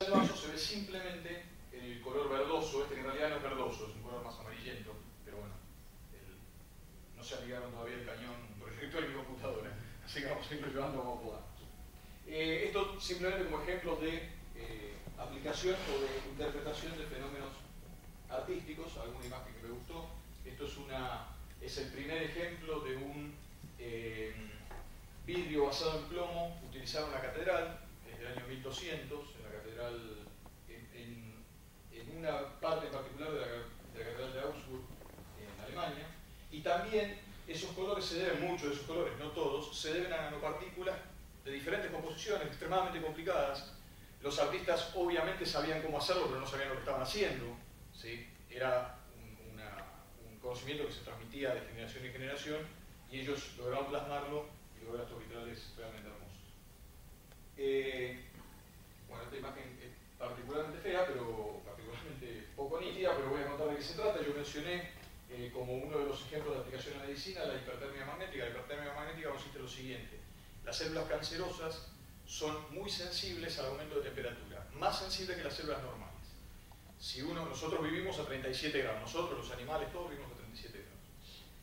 el vaso se ve simplemente el color verdoso, que en realidad no es verdoso, es un color más amarillento, pero bueno, no se aplicaron todavía el cañón proyector en mi computadora, así que vamos a irlo llevando como podamos. Esto simplemente como ejemplo de aplicación o de interpretación de fenómenos artísticos, alguna imagen que me gustó. Esto es el primer ejemplo de un vidrio basado en plomo utilizado en la catedral, es del año 1200, en la catedral, en una parte en particular de la catedral de Augsburg, en Alemania, y también esos colores se deben, muchos de esos colores, no todos, se deben a nanopartículas de diferentes composiciones, extremadamente complicadas. Los artistas obviamente sabían cómo hacerlo, pero no sabían lo que estaban haciendo, ¿sí? Era un conocimiento que se transmitía de generación en generación, y ellos lograron plasmarlo y lograron estos vitrales realmente hermosos. Bueno, esta imagen es particularmente fea, pero particularmente poco nítida, pero voy a contar de qué se trata. Yo mencioné como uno de los ejemplos de aplicación en la medicina la hipertermia magnética. La hipertermia magnética consiste en lo siguiente: las células cancerosas son muy sensibles al aumento de temperatura, más sensibles que las células normales. Nosotros vivimos a 37 grados, nosotros los animales todos vivimos a 37 grados.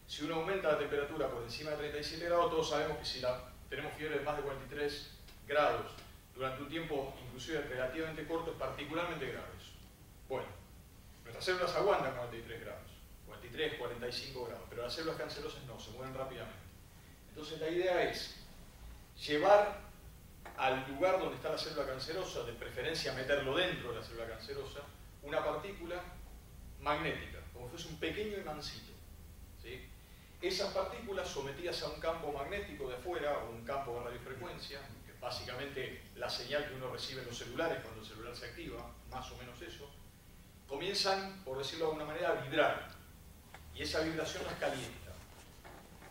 Si uno aumenta la temperatura por encima de 37 grados, todos sabemos que si tenemos fiebre de más de 43 grados durante un tiempo inclusive relativamente corto, es particularmente grave eso. Bueno, nuestras células aguantan 43 grados, 43, 45 grados, pero las células cancerosas no, se mueven rápidamente. Entonces la idea es llevar al lugar donde está la célula cancerosa, de preferencia meterlo dentro de la célula cancerosa, una partícula magnética, como si fuese un pequeño imancito, ¿sí? Esas partículas sometidas a un campo magnético de afuera, o un campo de radiofrecuencia, que es básicamente la señal que uno recibe en los celulares cuando el celular se activa, más o menos eso, comienzan, por decirlo de alguna manera, a vibrar, y esa vibración las calienta.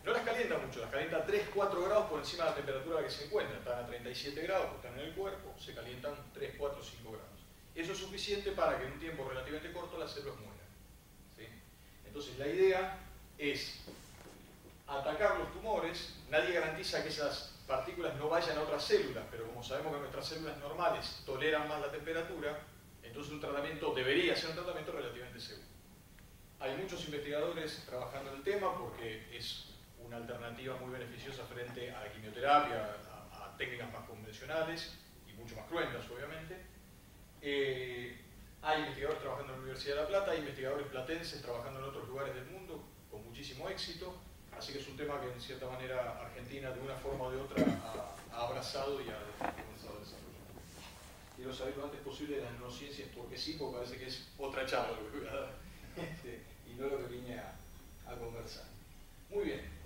No las calienta mucho, las calienta 3-4 grados por encima de la temperatura a la que se encuentran. Están a 37 grados, están en el cuerpo, se calientan 3, 4, 5 grados. Eso es suficiente para que en un tiempo relativamente corto las células mueran, ¿sí? Entonces la idea es atacar los tumores. Nadie garantiza que esas partículas no vayan a otras células, pero como sabemos que nuestras células normales toleran más la temperatura, entonces un tratamiento debería ser un tratamiento relativamente seguro. Hay muchos investigadores trabajando en el tema porque es una alternativa muy beneficiosa frente a la quimioterapia, a técnicas más convencionales y mucho más cruentas, obviamente. Hay investigadores trabajando en la Universidad de La Plata, hay investigadores platenses trabajando en otros lugares del mundo con muchísimo éxito, así que es un tema que en cierta manera Argentina de una forma o de otra ha abrazado y ha comenzado a desarrollar. Quiero saber lo antes posible de las neurociencias porque sí, porque parece que es otra charla lo que voy a dar y no lo que vine a conversar. Muy bien.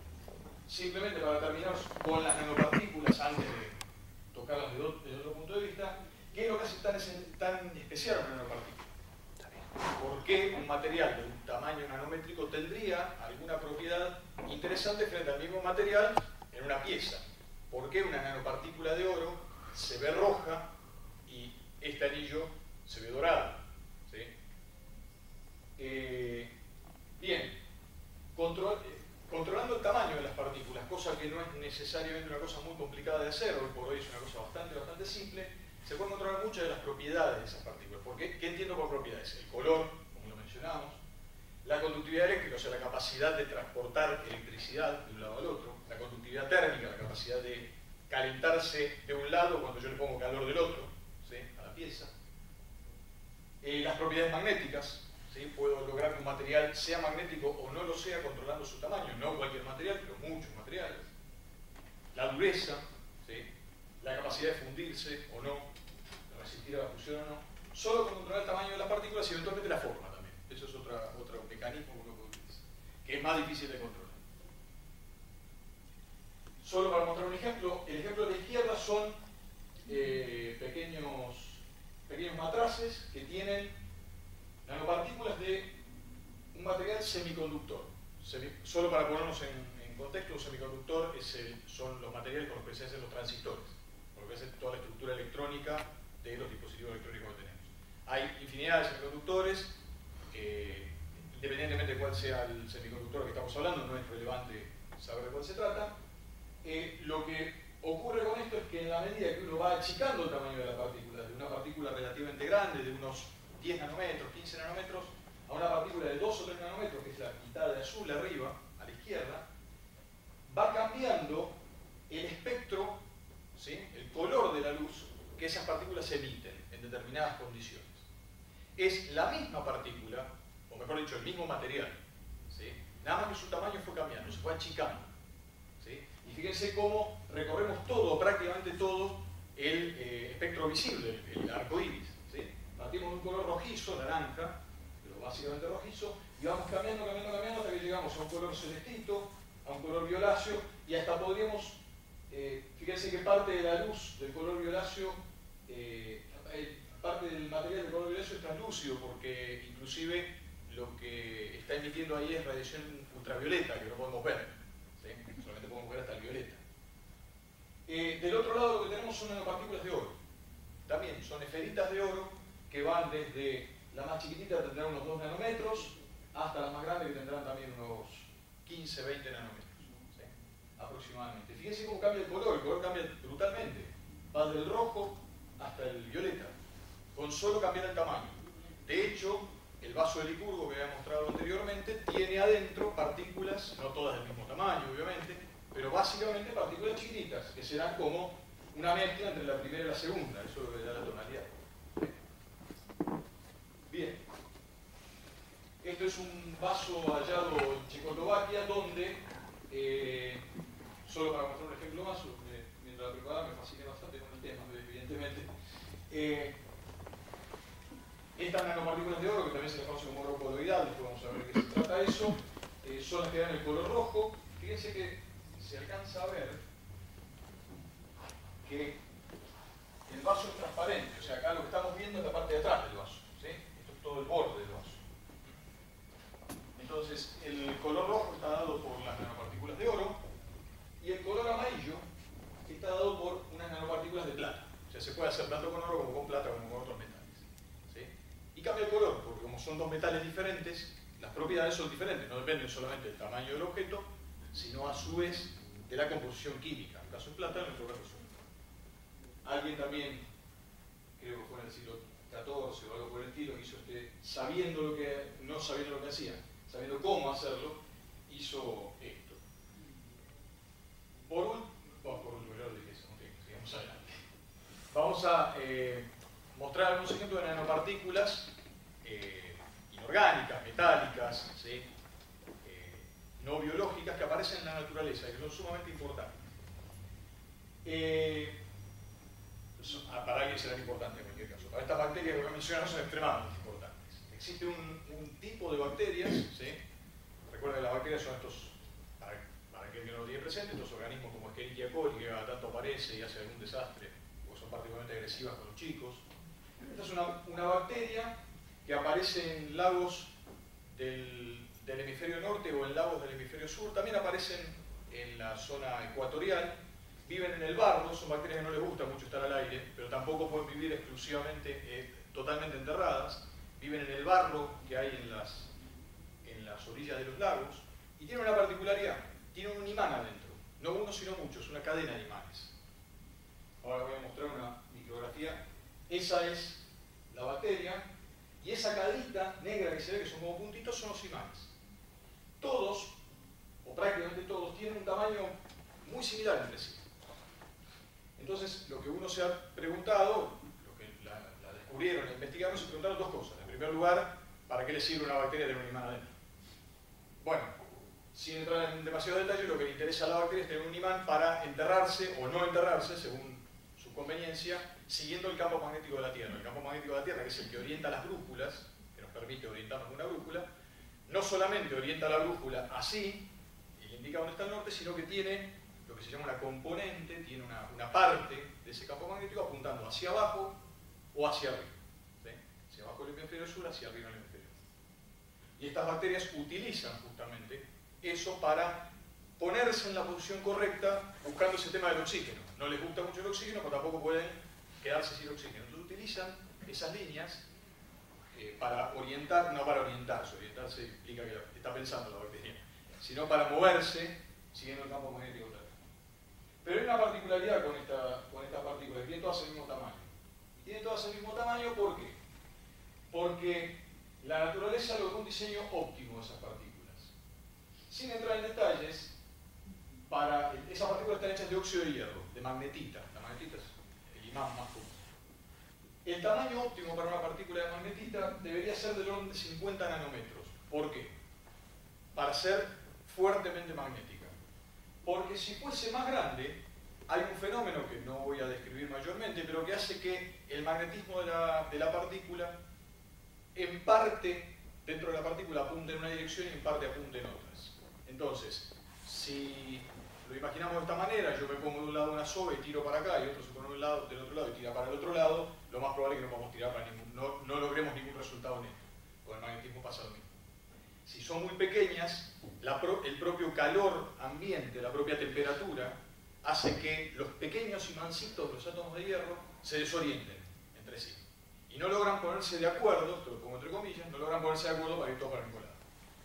Simplemente para terminar con las nanopartículas, antes de tocarlas desde otro punto de vista, ¿qué es lo que hace tan especial una nanopartícula? ¿Por qué un material de un tamaño nanométrico tendría alguna propiedad interesante frente al mismo material en una pieza? ¿Por qué una nanopartícula de oro se ve roja y este anillo se ve dorado? ¿Sí? Bien, controlando el tamaño de las partículas, cosa que no es necesariamente una cosa muy complicada de hacer, hoy por hoy es una cosa bastante simple, se pueden controlar muchas de las propiedades de esas partículas. ¿Por qué? ¿Qué entiendo por propiedades? El color, como lo mencionamos, la conductividad eléctrica, o sea, la capacidad de transportar electricidad de un lado al otro, la conductividad térmica, la capacidad de calentarse de un lado cuando yo le pongo calor del otro, ¿sí?, a la pieza. Las propiedades magnéticas, ¿sí? Puedo lograr que un material sea magnético o no lo sea controlando su tamaño, no cualquier material, pero muchos materiales. La dureza, ¿sí?, la capacidad de fundirse o no, de resistir a la fusión o no, solo con controlar el tamaño de las partículas y eventualmente la forma también. Eso es otro mecanismo que uno puede utilizar, que es más difícil de controlar. Solo para mostrar un ejemplo, el ejemplo de la izquierda son pequeños matraces que tienen nanopartículas de un material semiconductor. Solo para ponernos en contexto, un semiconductor son los materiales con los que se hacen los transistores, con los que se hace toda la estructura electrónica de los dispositivos electrónicos que tenemos. Hay infinidad de semiconductores, independientemente de cuál sea el semiconductor que estamos hablando, no es relevante saber de cuál se trata. Lo que ocurre con esto es que en la medida que uno va achicando el tamaño de la partícula, de una partícula relativamente suficientemente grande, de unos 10 nanómetros, 15 nanómetros, a una partícula de 2 o 3 nanómetros, que es la mitad de azul arriba, a la izquierda, va cambiando el espectro, ¿sí?, el color de la luz que esas partículas emiten en determinadas condiciones. Es la misma partícula, o mejor dicho, el mismo material, ¿sí?, nada más que su tamaño fue cambiando, se fue achicando, ¿sí? Y fíjense cómo recorremos todo, prácticamente todo, el espectro visible, el arco iris, ¿sí? Partimos de un color rojizo, naranja, pero básicamente rojizo, y vamos cambiando, cambiando, cambiando hasta que llegamos a un color celestito, a un color violáceo, y hasta podríamos, fíjense que parte de la luz del color violáceo, parte del material del color violáceo es translúcido, porque inclusive lo que está emitiendo ahí es radiación ultravioleta, que no podemos ver, ¿sí? Solamente podemos ver hasta el violeta. Del otro lado lo que tenemos son nanopartículas de oro. También son esferitas de oro que van desde la más chiquitita, tendrán unos 2 nanómetros, hasta las más grandes que tendrán también unos 15, 20 nanómetros, ¿sí?, aproximadamente. Fíjense cómo cambia el color cambia brutalmente. Va del rojo hasta el violeta, con solo cambiar el tamaño. De hecho, el vaso de Licurgo que había mostrado anteriormente tiene adentro partículas, no todas del mismo tamaño obviamente, pero básicamente partículas chiquititas, que serán como una mezcla entre la primera y la segunda, eso es lo que le da la tonalidad. Bien, esto es un vaso hallado en Checoslovaquia donde, solo para mostrar un ejemplo más, mientras la preparaba me fasciné bastante con el tema, evidentemente. Estas nanopartículas de oro, que también se les conoce como oro coloidal, después vamos a ver de qué se trata eso, son las que dan el color rojo. Fíjense que se alcanza a ver que el vaso es transparente, o sea, acá lo que estamos viendo es la parte de atrás del vaso, ¿sí? Esto es todo el borde del vaso. Entonces, el color rojo está dado por las nanopartículas de oro y el color amarillo está dado por unas nanopartículas de plata. O sea, se puede hacer tanto con oro como con plata como con otros metales. Y cambia el color, porque como son dos metales diferentes, las propiedades son diferentes, no dependen solamente del tamaño del objeto, sino a su vez de la composición química. En el caso de plata, en nuestro caso es oro. Alguien también, creo que fue en el siglo XIV o algo por el estilo, hizo sabiendo lo que, no sabiendo lo que hacía, sabiendo cómo hacerlo, hizo esto. Por último, ya lo dije eso, sigamos adelante. Vamos a mostrar algunos ejemplos de nanopartículas inorgánicas, metálicas, ¿sí?, no biológicas que aparecen en la naturaleza y que son sumamente importantes. Para alguien serán importantes en cualquier caso. Para estas bacterias que voy a mencionar son extremadamente importantes. Existe un tipo de bacterias, ¿sí? Recuerden que las bacterias son estos, para aquel que no lo tiene presente, estos organismos como Escherichia coli, que cada tanto aparece y hace algún desastre, o son particularmente agresivas con los chicos. Esta es una bacteria que aparece en lagos del hemisferio norte o en lagos del hemisferio sur. También aparecen en la zona ecuatorial. Viven en el barro, son bacterias que no les gusta mucho estar al aire, pero tampoco pueden vivir exclusivamente, totalmente enterradas. Viven en el barro que hay en las orillas de los lagos. Y tienen una particularidad, tienen un imán adentro. No uno, sino muchos, una cadena de imanes. Ahora voy a mostrar una micrografía. Esa es la bacteria, y esa cadenita negra que se ve, que son como puntitos, son los imanes. Todos, o prácticamente todos, tienen un tamaño muy similar entre sí. Entonces, lo que uno se ha preguntado, lo que la descubrieron, la investigaron, se preguntaron dos cosas. En primer lugar, ¿para qué le sirve una bacteria tener un imán adentro? Bueno, sin entrar en demasiado detalle, lo que le interesa a la bacteria es tener un imán para enterrarse o no enterrarse, según su conveniencia, siguiendo el campo magnético de la Tierra. El campo magnético de la Tierra, que es el que orienta las brújulas, que nos permite orientarnos con una brújula, no solamente orienta la brújula así, y le indica dónde está el norte, sino que tiene lo que se llama una componente, tiene una parte de ese campo magnético apuntando hacia abajo o hacia arriba. ¿Sí? Hacia abajo el hemisferio sur, hacia arriba el hemisferio norte. Y estas bacterias utilizan justamente eso para ponerse en la posición correcta buscando ese tema del oxígeno. No les gusta mucho el oxígeno, pero tampoco pueden quedarse sin oxígeno. Entonces utilizan esas líneas para orientar, no para orientarse. Orientarse implica que está pensando la bacteria, sino para moverse siguiendo el campo magnético terrestre. Pero hay una particularidad con estas partículas, que tienen todas el mismo tamaño. Tienen todas el mismo tamaño, ¿por qué? Porque la naturaleza logró un diseño óptimo de esas partículas. Sin entrar en detalles, esas partículas están hechas de óxido de hierro, de magnetita. La magnetita es el imán más común. El tamaño óptimo para una partícula de magnetita debería ser del orden de 50 nanómetros. ¿Por qué? Para ser fuertemente magnética. Porque si fuese más grande, hay un fenómeno que no voy a describir mayormente, pero que hace que el magnetismo de la partícula, en parte, dentro de la partícula apunte en una dirección y en parte apunte en otras. Entonces, si lo imaginamos de esta manera, yo me pongo de un lado una soga y tiro para acá, y otro se pone del otro lado y tira para el otro lado, lo más probable es que no podamos tirar para no logremos ningún resultado neto. Con el magnetismo pasa lo mismo. Si son muy pequeñas, el propio calor ambiente, la propia temperatura, hace que los pequeños imancitos, los átomos de hierro, se desorienten entre sí. Y no logran ponerse de acuerdo, esto lo pongo entre comillas, no logran ponerse de acuerdo para ir todos para el mismo lado.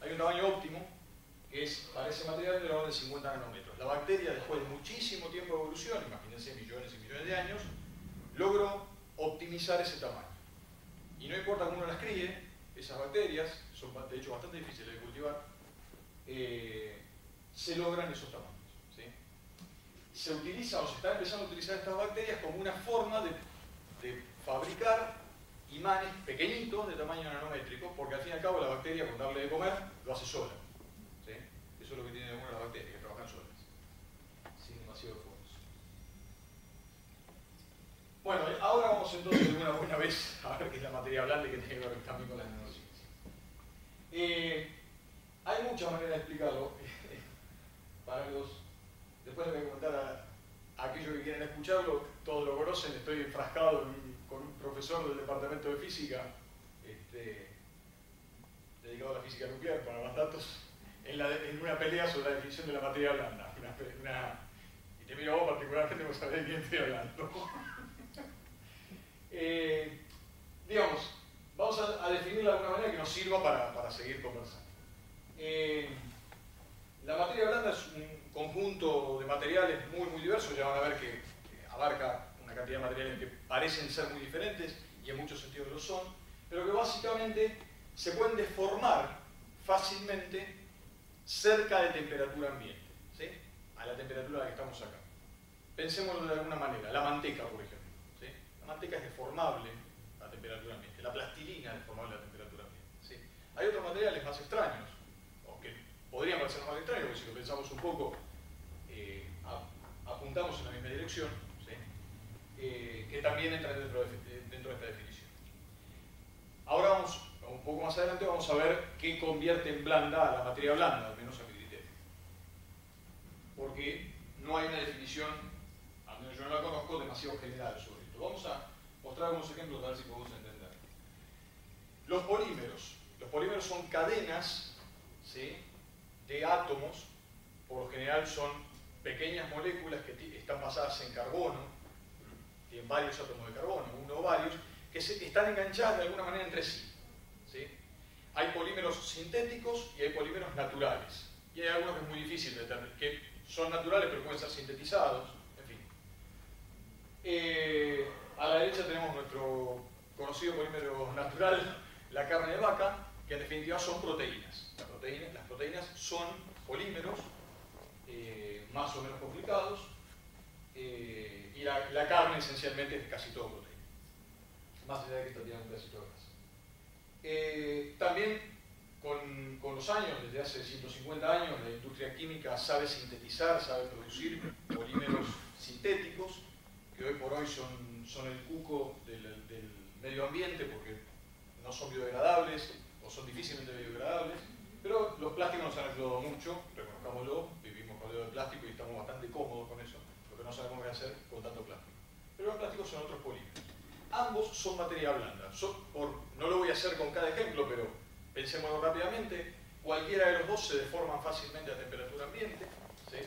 Hay un tamaño óptimo, que es para ese material del orden de 50 nanómetros. La bacteria, después de muchísimo tiempo de evolución, imagínense millones y millones de años, logró optimizar ese tamaño. Y no importa cómo uno las críe, esas bacterias, son de hecho bastante difíciles de cultivar, se logran esos tamaños. ¿Sí? Se utiliza, o se está empezando a utilizar estas bacterias como una forma de fabricar imanes pequeñitos de tamaño nanométrico, porque al fin y al cabo la bacteria, con darle de comer, lo hace sola. ¿Sí? Eso es lo que tiene de bueno las bacterias, que trabajan solas, sin demasiado esfuerzo. Bueno, ahora vamos entonces de una buena vez a ver qué es la materia blanda y qué tiene que ver también con las nanociencias. Hay muchas maneras de explicarlo. Después les voy a comentar a aquellos que quieren escucharlo, todos lo conocen, estoy enfrascado con un profesor del departamento de física, dedicado a la física nuclear, para más datos, en una pelea sobre la definición de la materia blanda. Y te miro a vos particularmente, vos sabés de quién estoy hablando. Digamos, vamos a definirla de alguna manera que nos sirva para seguir conversando. La materia blanda es un conjunto de materiales muy diversos, ya van a ver que abarca una cantidad de materiales que parecen ser muy diferentes y en muchos sentidos lo son, pero que básicamente se pueden deformar fácilmente cerca de temperatura ambiente, ¿sí? A la temperatura a la que estamos acá. Pensémoslo de alguna manera, la manteca, por ejemplo. ¿Sí? La manteca es deformable a temperatura ambiente, la plastilina es deformable a temperatura ambiente. ¿Sí? Hay otros materiales más extraños, o que podrían parecer más extraños, porque si lo pensamos un poco, apuntamos en la misma dirección, ¿sí? Que también entran dentro de esta definición. Ahora vamos, un poco más adelante, vamos a ver qué convierte en blanda a la materia blanda, al menos a mi criterio. Porque no hay una definición, al menos yo no la conozco, demasiado general sobre esto. Vamos a mostrar algunos ejemplos a ver si podemos entender. Los polímeros son cadenas, ¿sí? De átomos, por lo general son pequeñas moléculas que están basadas en carbono, tienen varios átomos de carbono, uno o varios, que están enganchadas de alguna manera entre sí. ¿Sí? Hay polímeros sintéticos y hay polímeros naturales. Y hay algunos que es muy difícil de determinar, que son naturales pero pueden ser sintetizados, en fin. A la derecha tenemos nuestro conocido polímero natural, la carne de vaca, que en definitiva son proteínas. Las proteínas son polímeros más o menos complicados, y la carne esencialmente es casi todo proteína. Más allá de que esto tiene un pedacito de grasa. También con los años, desde hace 150 años, la industria química sabe sintetizar, sabe producir polímeros sintéticos, que hoy por hoy son el cuco del medio ambiente porque no son biodegradables o son difícilmente biodegradables, pero los plásticos nos han ayudado mucho, reconozcámoslo, vivimos rodeados de plástico y estamos bastante cómodos con eso, lo que no sabemos qué hacer con tanto plástico. Pero los plásticos son otros polímeros. Ambos son materia blanda. No lo voy a hacer con cada ejemplo, pero pensémoslo rápidamente. Cualquiera de los dos se deforman fácilmente a temperatura ambiente, ¿sí?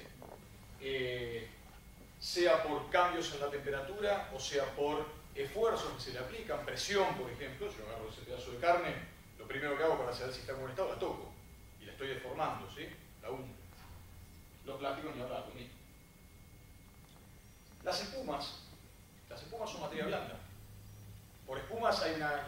Sea por cambios en la temperatura o sea por esfuerzos que se le aplican, presión, por ejemplo. Yo agarro ese pedazo de carne, lo primero que hago para saber si está en buen estado, la toco y la estoy deformando, ¿sí? La hundo. Los plásticos ni hablar, lo mismo. Las espumas son materia blanda. Por espumas hay una